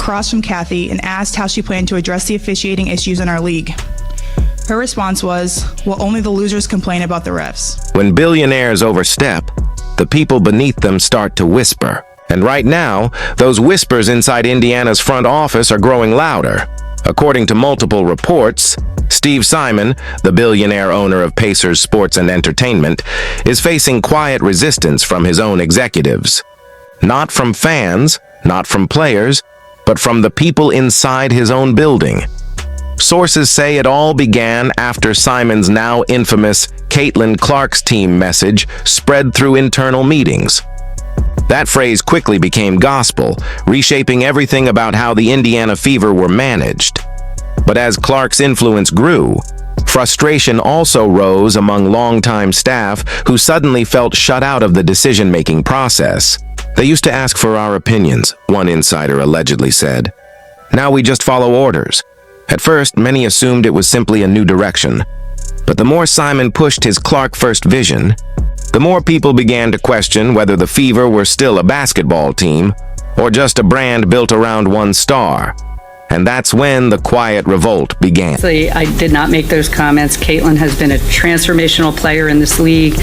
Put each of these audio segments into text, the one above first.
across from Kathy and asked how she planned to address the officiating issues in our league. Her response was, well, only the losers complain about the refs. When billionaires overstep, the people beneath them start to whisper. And right now, those whispers inside Indiana's front office are growing louder. According to multiple reports, Steve Simon, the billionaire owner of Pacers Sports and Entertainment, is facing quiet resistance from his own executives. Not from fans, not from players, but from the people inside his own building. Sources say it all began after Simon's now infamous Caitlin Clark's team message spread through internal meetings. That phrase quickly became gospel, reshaping everything about how the Indiana Fever were managed. But as Clark's influence grew, frustration also rose among longtime staff who suddenly felt shut out of the decision-making process. They used to ask for our opinions, one insider allegedly said. Now we just follow orders. At first, many assumed it was simply a new direction. But the more Simon pushed his Clark-first vision, the more people began to question whether the Fever were still a basketball team or just a brand built around one star. And that's when the quiet revolt began. I did not make those comments. Caitlin has been a transformational player in this league.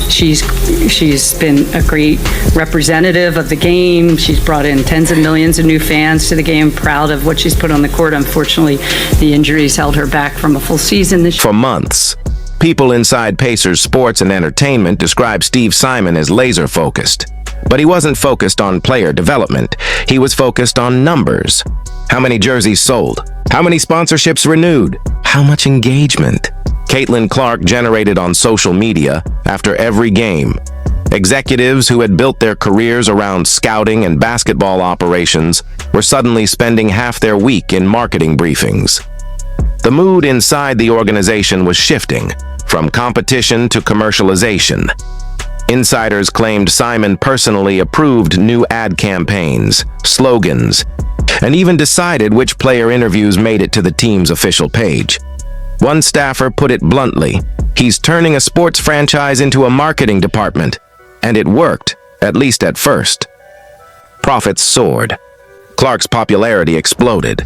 She's been a great representative of the game. She's brought in tens of millions of new fans to the game. Proud of what she's put on the court. Unfortunately, the injuries held her back from a full season this year. For months, people inside Pacers Sports and Entertainment described Steve Simon as laser-focused. But he wasn't focused on player development. He was focused on numbers. How many jerseys sold? How many sponsorships renewed? How much engagement Caitlin Clark generated on social media after every game? Executives who had built their careers around scouting and basketball operations were suddenly spending half their week in marketing briefings. The mood inside the organization was shifting from competition to commercialization. Insiders claimed Simon personally approved new ad campaigns, slogans, and even decided which player interviews made it to the team's official page. One staffer put it bluntly, he's turning a sports franchise into a marketing department. And it worked, at least at first. Profits soared. Clark's popularity exploded.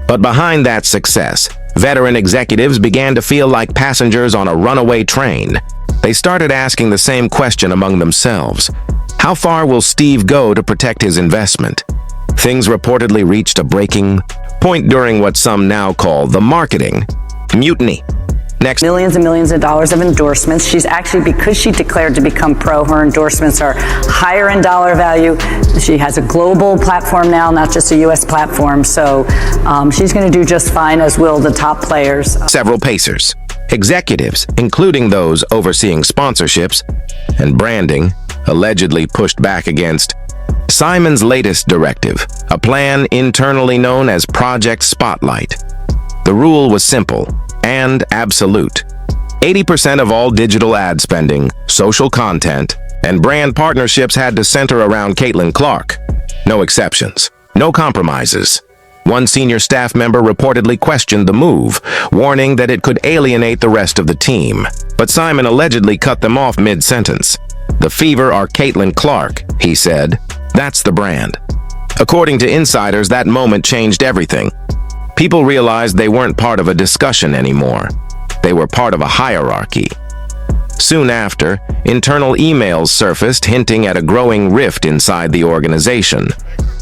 But behind that success, veteran executives began to feel like passengers on a runaway train. They started asking the same question among themselves. How far will Steve go to protect his investment? Things reportedly reached a breaking point during what some now call the marketing mutiny. Next, millions and millions of dollars of endorsements. She's actually, because she declared to become pro, her endorsements are higher in dollar value. She has a global platform now, not just a U.S. platform. So she's going to do just fine, as will the top players. Several Pacers executives, including those overseeing sponsorships and branding, allegedly pushed back against Simon's latest directive, a plan internally known as Project Spotlight. The rule was simple and absolute. 80% of all digital ad spending, social content, and brand partnerships had to center around Caitlin Clark. No exceptions, no compromises. One senior staff member reportedly questioned the move, warning that it could alienate the rest of the team. But Simon allegedly cut them off mid-sentence. The Fever are Caitlin Clark, he said. That's the brand. According to insiders, that moment changed everything. People realized they weren't part of a discussion anymore. They were part of a hierarchy. Soon after, internal emails surfaced hinting at a growing rift inside the organization.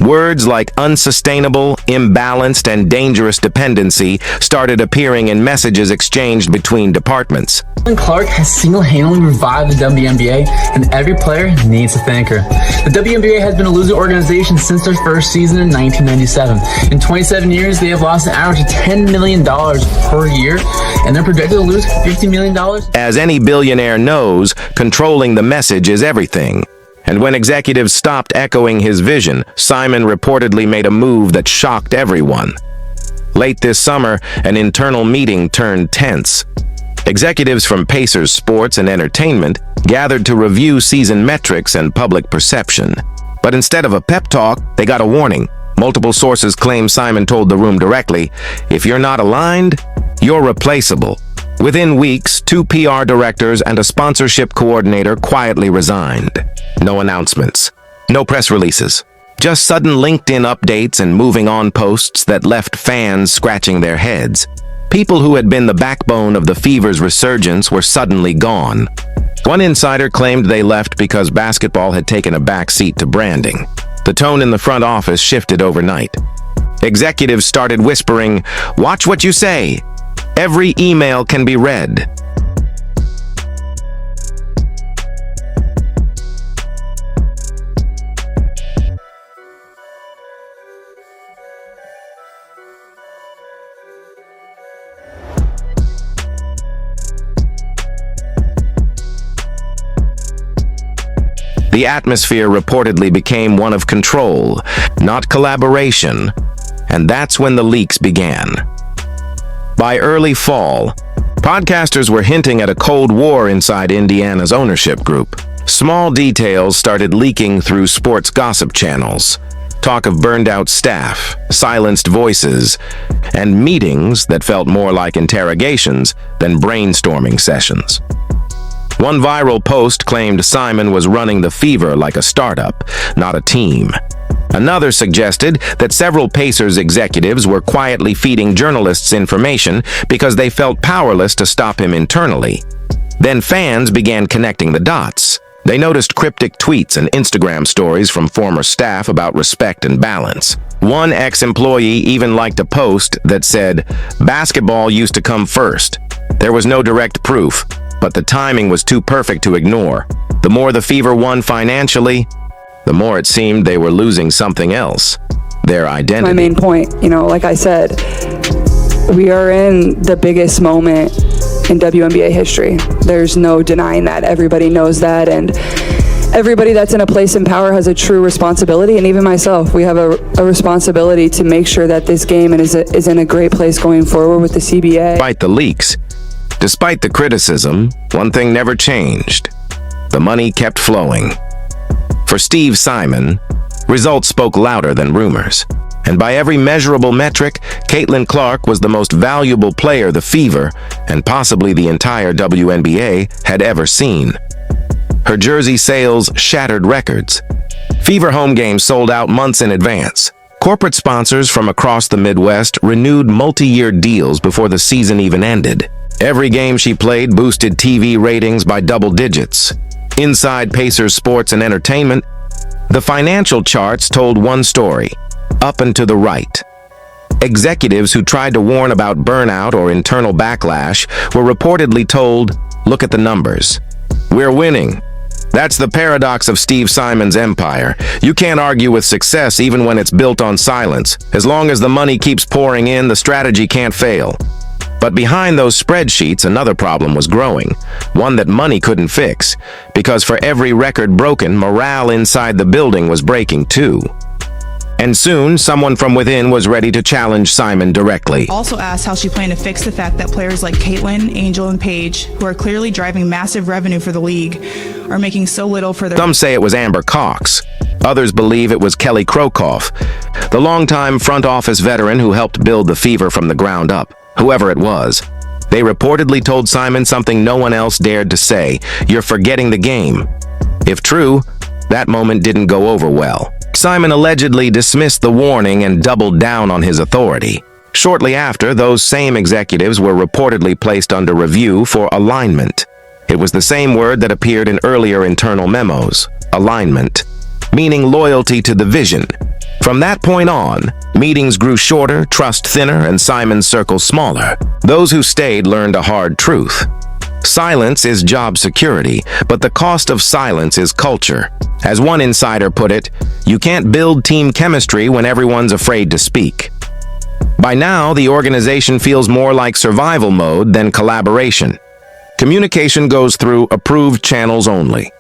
Words like unsustainable, imbalanced, and dangerous dependency started appearing in messages exchanged between departments. Caitlin Clark has single-handedly revived the WNBA, and every player needs to thank her. The WNBA has been a losing organization since their first season in 1997. In 27 years, they have lost an average of $10 million per year, and they're projected to lose $50 million. As any billionaire knows, controlling the message is everything. And when executives stopped echoing his vision, Simon reportedly made a move that shocked everyone. Late this summer, an internal meeting turned tense. Executives from Pacers Sports and Entertainment gathered to review season metrics and public perception. But instead of a pep talk, they got a warning. Multiple sources claim Simon told the room directly, "If you're not aligned, you're replaceable." Within weeks, 2 PR directors and a sponsorship coordinator quietly resigned. No announcements, no press releases, Just sudden LinkedIn updates and moving on posts that left fans scratching their heads. People who had been the backbone of the Fever's resurgence were suddenly gone. One insider claimed they left because basketball had taken a backseat to branding. The tone in the front office shifted overnight. Executives started whispering, "Watch what you say. Every email can be read." The atmosphere reportedly became one of control, not collaboration, and that's when the leaks began. By early fall, podcasters were hinting at a Cold War inside Indiana's ownership group. Small details started leaking through sports gossip channels. Talk of burned-out staff, silenced voices, and meetings that felt more like interrogations than brainstorming sessions. One viral post claimed Simon was running the Fever like a startup, not a team. Another suggested that several Pacers executives were quietly feeding journalists information because they felt powerless to stop him internally. Then fans began connecting the dots. They noticed cryptic tweets and Instagram stories from former staff about respect and balance. One ex-employee even liked a post that said, "Basketball used to come first." There was no direct proof, but the timing was too perfect to ignore. The more the Fever won financially, the more it seemed they were losing something else, their identity. My main point, like I said, we are in the biggest moment in WNBA history. There's no denying that. Everybody knows that, and everybody that's in a place in power has a true responsibility, and even myself, we have a responsibility to make sure that this game is in a great place going forward with the CBA. Despite the leaks, despite the criticism, one thing never changed. The money kept flowing. For Steve Simon, results spoke louder than rumors. And by every measurable metric, Caitlin Clark was the most valuable player the Fever, and possibly the entire WNBA, had ever seen. Her jersey sales shattered records. Fever home games sold out months in advance. Corporate sponsors from across the Midwest renewed multi-year deals before the season even ended. Every game she played boosted TV ratings by double digits. Inside Pacers Sports and Entertainment, the financial charts told one story: up and to the right. Executives who tried to warn about burnout or internal backlash were reportedly told, "Look at the numbers. We're winning." That's the paradox of Steve Simon's empire. You can't argue with success even when it's built on silence. As long as the money keeps pouring in, the strategy can't fail. But behind those spreadsheets, another problem was growing, one that money couldn't fix, because for every record broken, morale inside the building was breaking too. And soon, someone from within was ready to challenge Simon directly. Also asked how she planned to fix the fact that players like Caitlin, Angel, and Paige, who are clearly driving massive revenue for the league, are making so little for their... Some say it was Amber Cox. Others believe it was Kelly Krokoff, the longtime front office veteran who helped build the Fever from the ground up. Whoever it was, they reportedly told Simon something no one else dared to say: "You're forgetting the game." If true, that moment didn't go over well. Simon allegedly dismissed the warning and doubled down on his authority. Shortly after, those same executives were reportedly placed under review for alignment. It was the same word that appeared in earlier internal memos: alignment, meaning loyalty to the vision. From that point on, meetings grew shorter, trust thinner, and Simon's circle smaller. Those who stayed learned a hard truth. Silence is job security, but the cost of silence is culture. As one insider put it, you can't build team chemistry when everyone's afraid to speak. By now, the organization feels more like survival mode than collaboration. Communication goes through approved channels only.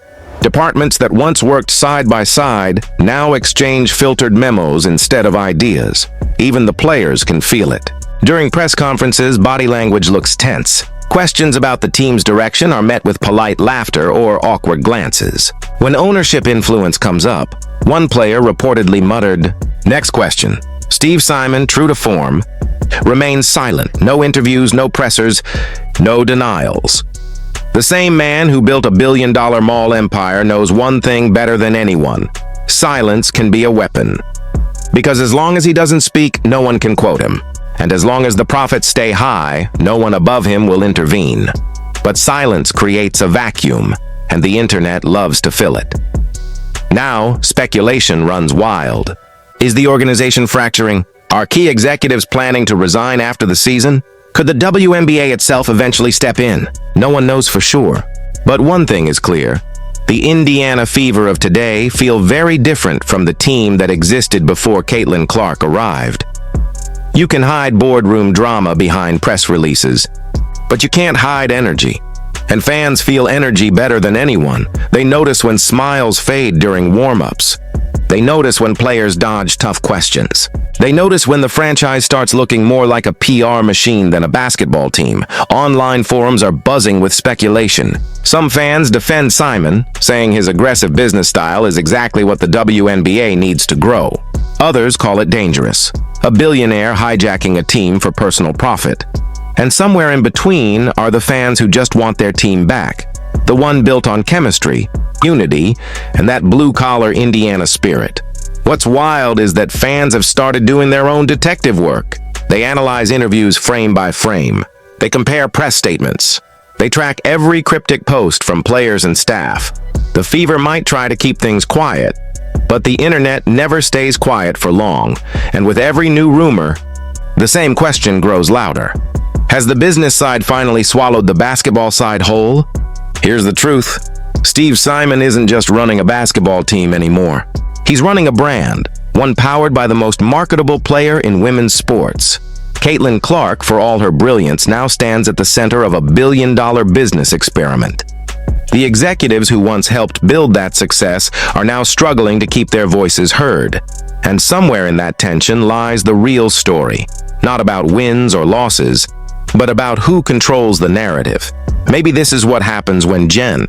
Departments that once worked side by side now exchange filtered memos instead of ideas. Even the players can feel it. During press conferences, body language looks tense. Questions about the team's direction are met with polite laughter or awkward glances. When ownership influence comes up, one player reportedly muttered, "Next question." Steve Simon, true to form, remains silent. No interviews, no pressers, no denials. The same man who built a billion-dollar mall empire knows one thing better than anyone: silence can be a weapon. Because as long as he doesn't speak, no one can quote him. And as long as the profits stay high, no one above him will intervene. But silence creates a vacuum, and the internet loves to fill it. Now, speculation runs wild. Is the organization fracturing? Are key executives planning to resign after the season? Could the WNBA itself eventually step in? No one knows for sure. But one thing is clear. The Indiana Fever of today feel very different from the team that existed before Caitlin Clark arrived. You can hide boardroom drama behind press releases, but you can't hide energy. And fans feel energy better than anyone. They notice when smiles fade during warm-ups. They notice when players dodge tough questions. They notice when the franchise starts looking more like a PR machine than a basketball team. Online forums are buzzing with speculation. Some fans defend Simon, saying his aggressive business style is exactly what the WNBA needs to grow. Others call it dangerous, a billionaire hijacking a team for personal profit. And somewhere in between are the fans who just want their team back, the one built on chemistry, unity, and that blue-collar Indiana spirit. What's wild is that fans have started doing their own detective work. They analyze interviews frame by frame. They compare press statements. They track every cryptic post from players and staff. The Fever might try to keep things quiet, but the internet never stays quiet for long, and with every new rumor, the same question grows louder. Has the business side finally swallowed the basketball side whole? Here's the truth. Steve Simon isn't just running a basketball team anymore. He's running a brand, one powered by the most marketable player in women's sports. Caitlin Clark, for all her brilliance, now stands at the center of a billion-dollar business experiment. The executives who once helped build that success are now struggling to keep their voices heard. And somewhere in that tension lies the real story, not about wins or losses, but about who controls the narrative. Maybe this is what happens when Jen